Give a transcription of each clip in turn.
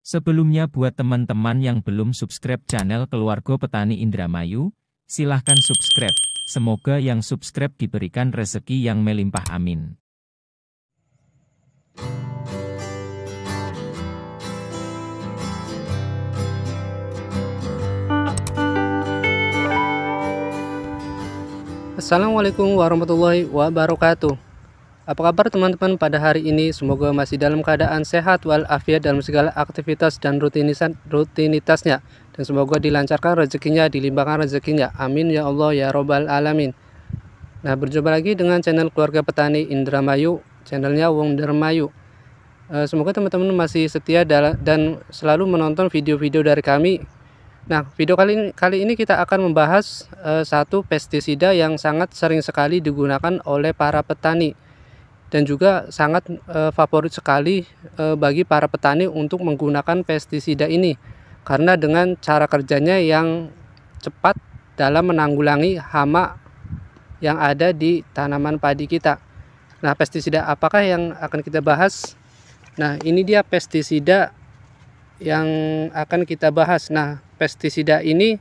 Sebelumnya buat teman-teman yang belum subscribe channel Keluarga Petani Indramayu, silahkan subscribe. Semoga yang subscribe diberikan rezeki yang melimpah, amin. Assalamualaikum warahmatullahi wabarakatuh. Apa kabar teman-teman pada hari ini? Semoga masih dalam keadaan sehat walafiat dalam segala aktivitas dan rutinitasnya. Dan semoga dilancarkan rezekinya, dilimpahkan rezekinya. Amin ya Allah ya Robbal Alamin. Nah, berjumpa lagi dengan channel Keluarga Petani Indramayu, channelnya Wong Dermayu. Semoga teman-teman masih setia dan selalu menonton video-video dari kami. Nah, video kali ini kita akan membahas satu pestisida yang sangat sering sekali digunakan oleh para petani dan juga sangat favorit sekali bagi para petani untuk menggunakan pestisida ini karena dengan cara kerjanya yang cepat dalam menanggulangi hama yang ada di tanaman padi kita. Nah, pestisida apakah yang akan kita bahas? Nah, ini dia pestisida yang akan kita bahas. Nah, pestisida ini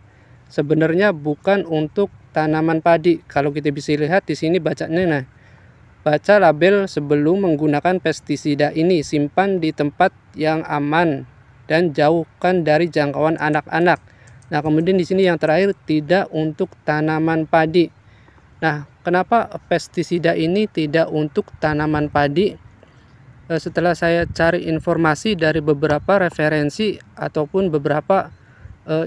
sebenarnya bukan untuk tanaman padi. Kalau kita bisa lihat di sini bacanya, nah, baca label sebelum menggunakan pestisida ini. Simpan di tempat yang aman dan jauhkan dari jangkauan anak-anak. Nah, kemudian di sini yang terakhir, tidak untuk tanaman padi. Nah, kenapa pestisida ini tidak untuk tanaman padi? Setelah saya cari informasi dari beberapa referensi ataupun beberapa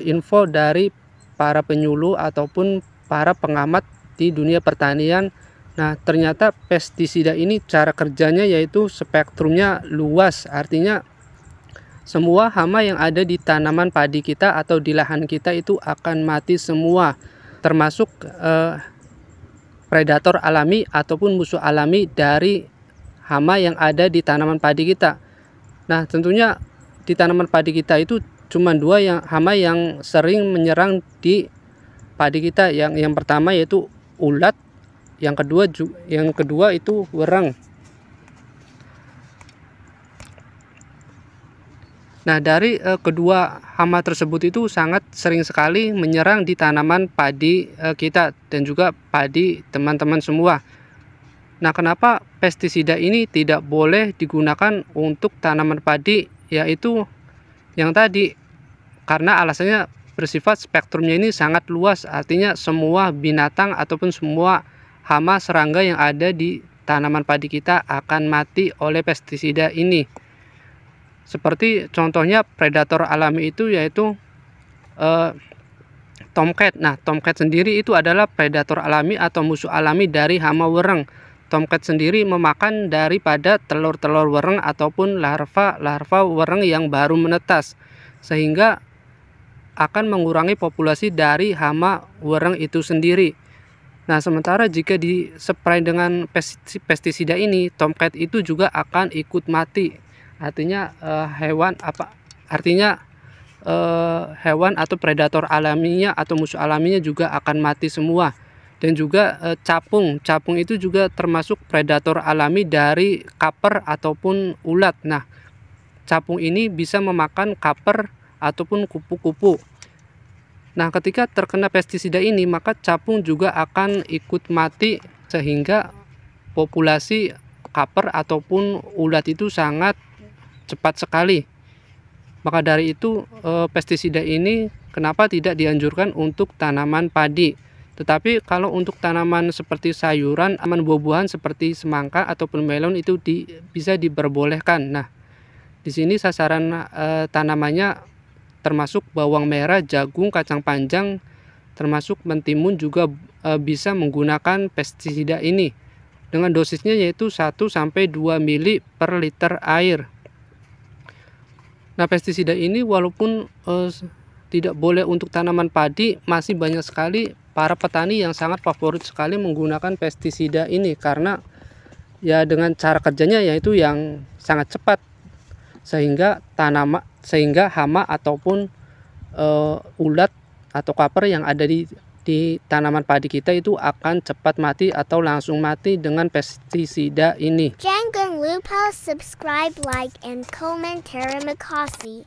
info dari para penyuluh ataupun para pengamat di dunia pertanian. Nah, ternyata pestisida ini cara kerjanya yaitu spektrumnya luas, artinya semua hama yang ada di tanaman padi kita atau di lahan kita itu akan mati semua, termasuk predator alami ataupun musuh alami dari hama yang ada di tanaman padi kita. Nah, tentunya di tanaman padi kita itu cuma dua hama yang sering menyerang di padi kita. Yang pertama yaitu ulat, yang kedua itu wereng. Nah, dari kedua hama tersebut itu sangat sering sekali menyerang di tanaman padi kita dan juga padi teman-teman semua. Nah, kenapa pestisida ini tidak boleh digunakan untuk tanaman padi? Yaitu yang tadi, karena alasannya bersifat spektrumnya ini sangat luas, artinya semua binatang ataupun semua hama serangga yang ada di tanaman padi kita akan mati oleh pestisida ini. Seperti contohnya predator alami itu yaitu tomcat. Nah, tomcat sendiri itu adalah predator alami atau musuh alami dari hama wereng. Tomcat sendiri memakan daripada telur-telur wereng ataupun larva wereng yang baru menetas, sehingga akan mengurangi populasi dari hama wereng itu sendiri. Nah, sementara jika dispray dengan pestisida ini, tomcat itu juga akan ikut mati. Artinya hewan atau predator alaminya atau musuh alaminya juga akan mati semua. Dan juga capung itu juga termasuk predator alami dari kaper ataupun ulat. Nah, capung ini bisa memakan kaper ataupun kupu-kupu. Nah, ketika terkena pestisida ini, maka capung juga akan ikut mati sehingga populasi kaper ataupun ulat itu sangat cepat sekali. Maka dari itu pestisida ini kenapa tidak dianjurkan untuk tanaman padi. Tetapi kalau untuk tanaman seperti sayuran, buah-buahan seperti semangka ataupun melon itu bisa diperbolehkan. Nah, di sini sasaran tanamannya termasuk bawang merah, jagung, kacang panjang, termasuk mentimun juga bisa menggunakan pestisida ini. Dengan dosisnya yaitu 1-2 mili per liter air. Nah, pestisida ini walaupun tidak boleh untuk tanaman padi, masih banyak sekali para petani yang sangat favorit sekali menggunakan pestisida ini karena ya dengan cara kerjanya yaitu yang sangat cepat, sehingga hama ataupun ulat atau kaper yang ada di di tanaman padi kita itu akan cepat mati atau langsung mati dengan pestisida ini. Jangan lupa subscribe, like, and comment. Terima kasih.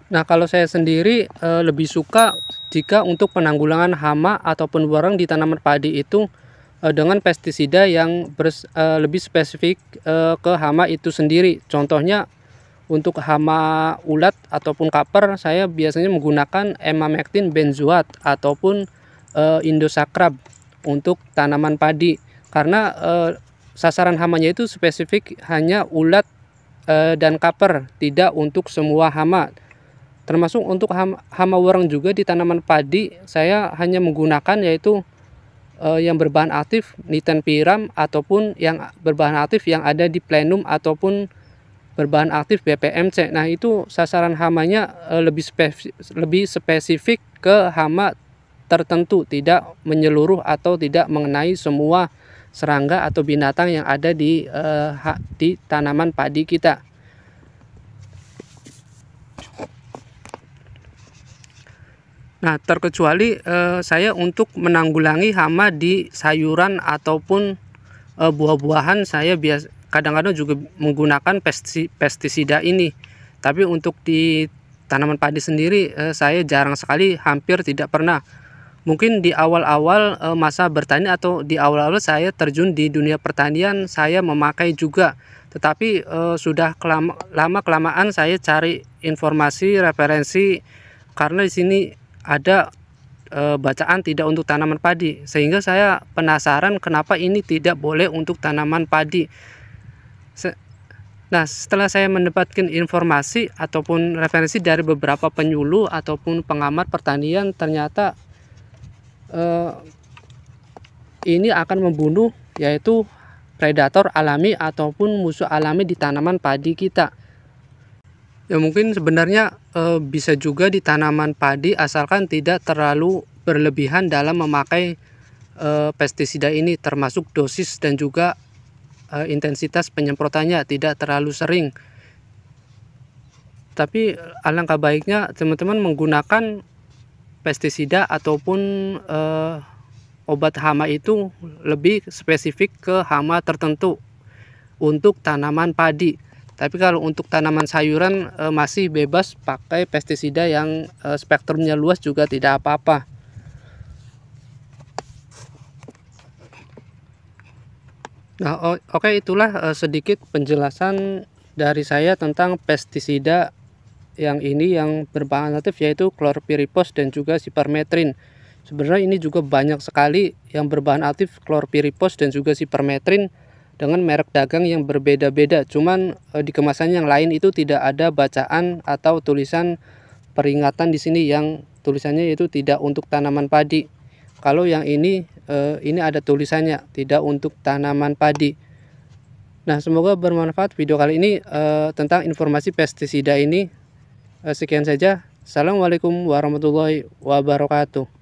Nah, kalau saya sendiri lebih suka jika untuk penanggulangan hama ataupun warang di tanaman padi itu dengan pestisida yang lebih spesifik ke hama itu sendiri. Contohnya untuk hama ulat ataupun kaper, saya biasanya menggunakan emamectin benzoat ataupun indosakrab untuk tanaman padi. Karena sasaran hamanya itu spesifik hanya ulat dan kaper, tidak untuk semua hama. Termasuk untuk hama warang juga di tanaman padi, saya hanya menggunakan yaitu yang berbahan aktif nitenpiram ataupun yang berbahan aktif yang ada di plenum ataupun berbahan aktif BPMC. Nah, itu sasaran hamanya lebih spesifik ke hama tertentu, tidak menyeluruh atau tidak mengenai semua serangga atau binatang yang ada di tanaman padi kita. Nah, terkecuali saya untuk menanggulangi hama di sayuran ataupun buah-buahan, saya kadang-kadang juga menggunakan pestisida ini. Tapi untuk di tanaman padi sendiri saya jarang sekali, hampir tidak pernah. Mungkin di awal-awal masa bertani atau di awal-awal saya terjun di dunia pertanian, saya memakai juga. Tetapi sudah lama-kelamaan saya cari informasi, referensi, karena di sini ada bacaan tidak untuk tanaman padi, sehingga saya penasaran kenapa ini tidak boleh untuk tanaman padi. Nah, setelah saya mendapatkan informasi ataupun referensi dari beberapa penyuluh ataupun pengamat pertanian, ternyata ini akan membunuh yaitu predator alami ataupun musuh alami di tanaman padi kita. Ya, mungkin sebenarnya bisa juga di tanaman padi asalkan tidak terlalu berlebihan dalam memakai pestisida ini, termasuk dosis dan juga intensitas penyemprotannya tidak terlalu sering. Tapi alangkah baiknya teman-teman menggunakan pestisida ataupun obat hama itu lebih spesifik ke hama tertentu untuk tanaman padi. Tapi kalau untuk tanaman sayuran masih bebas pakai pestisida yang spektrumnya luas juga tidak apa-apa. Nah, oke, itulah sedikit penjelasan dari saya tentang pestisida yang berbahan aktif yaitu chlorpyrifos dan juga sipermetrin. Sebenarnya ini juga banyak sekali yang berbahan aktif chlorpyrifos dan juga sipermetrin dengan merek dagang yang berbeda-beda. Cuman di kemasan yang lain itu tidak ada bacaan atau tulisan peringatan di sini yang tulisannya itu tidak untuk tanaman padi. Kalau yang ini ada tulisannya tidak untuk tanaman padi. Nah, semoga bermanfaat video kali ini tentang informasi pestisida ini. Sekian saja. Assalamualaikum warahmatullahi wabarakatuh.